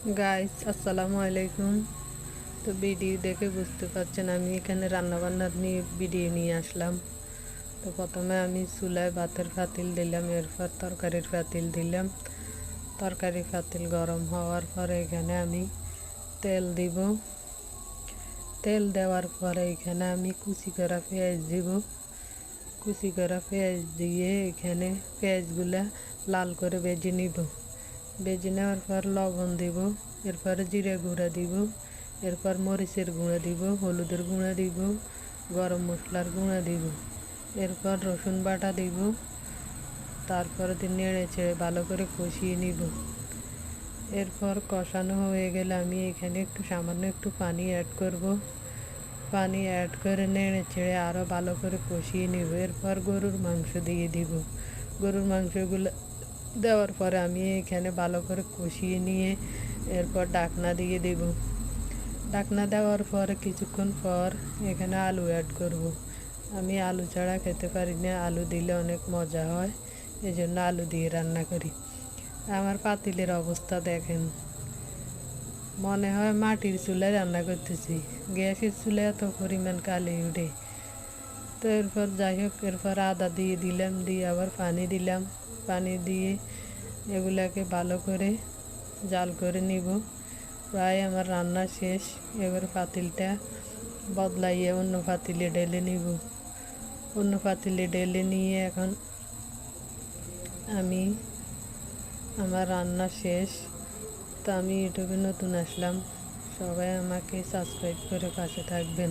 Guys আসসালামু আলাইকুম। তো ভিডিও দেখে বুঝতে পারছেন আমি এখানে রান্নাবান্নার নিয়ে ভিডিও নিয়ে আসলাম। তো প্রথমে আমি চুলায় ভাতের পাতিল দিলাম, এরপর তরকারির পাতিল দিলাম। তরকারি পাতিল গরম হওয়ার পরে এখানে আমি তেল দিব। তেল দেওয়ার পরে এখানে আমি কুচি করা পেঁয়াজ দিব। কুচি করা পেঁয়াজ দিয়ে এখানে পেঁয়াজগুলা লাল করে ভেজে নিব। ভেজে নেওয়ার পর লবণ দিব, এরপর জিরে গুঁড়া দিব, এরপর মরিচের গুঁড়া দিব, হলুদের গুঁড়া দিব, গরম মশলার গুঁড়া দিব, এরপর রসুন বাটা দিব। তারপর নেড়ে চেড়ে ভালো করে কষিয়ে নিব। এরপর কষানো হয়ে গেলে আমি এখানে সামান্য একটু পানি অ্যাড করব। পানি অ্যাড করে নেড়ে চেড়ে আরও ভালো করে কষিয়ে নিব। এরপর গরুর মাংস দিয়ে দিব। গরুর মাংসগুলো দেওয়ার পরে আমি এখানে ভালো করে কষিয়ে নিয়ে এরপর ঢাকনা দিয়ে দেব। ঢাকনা দেওয়ার পরে কিছুক্ষণ পর এখানে আলু অ্যাড করব। আমি আলু ছাড়া খেতে পারি না, আলু দিলে অনেক মজা হয়, এজন্য আলু দিয়ে রান্না করি। আমার পাতিলের অবস্থা দেখেন, মনে হয় মাটির চুলায় রান্না করতেছি। গ্যাসের চুলায় এত পরিমাণ কালি উঠে। তো এরপর যাই হোক, এরপর আদা দিয়ে দিলাম, দিয়ে আবার পানি দিলাম। পানি দিয়ে এগুলাকে ভালো করে জাল করে নিব। প্রায় আমার রান্না শেষ। এবার পাতিলটা বদলাইয়ে অন্য পাতিলে ঢেলে নিব। অন্য পাতিলে ঢেলে নিয়ে এখন আমার রান্না শেষ। তো আমি ইউটিউবে নতুন আসলাম, সবাই আমাকে সাবস্ক্রাইব করে পাশে থাকবেন।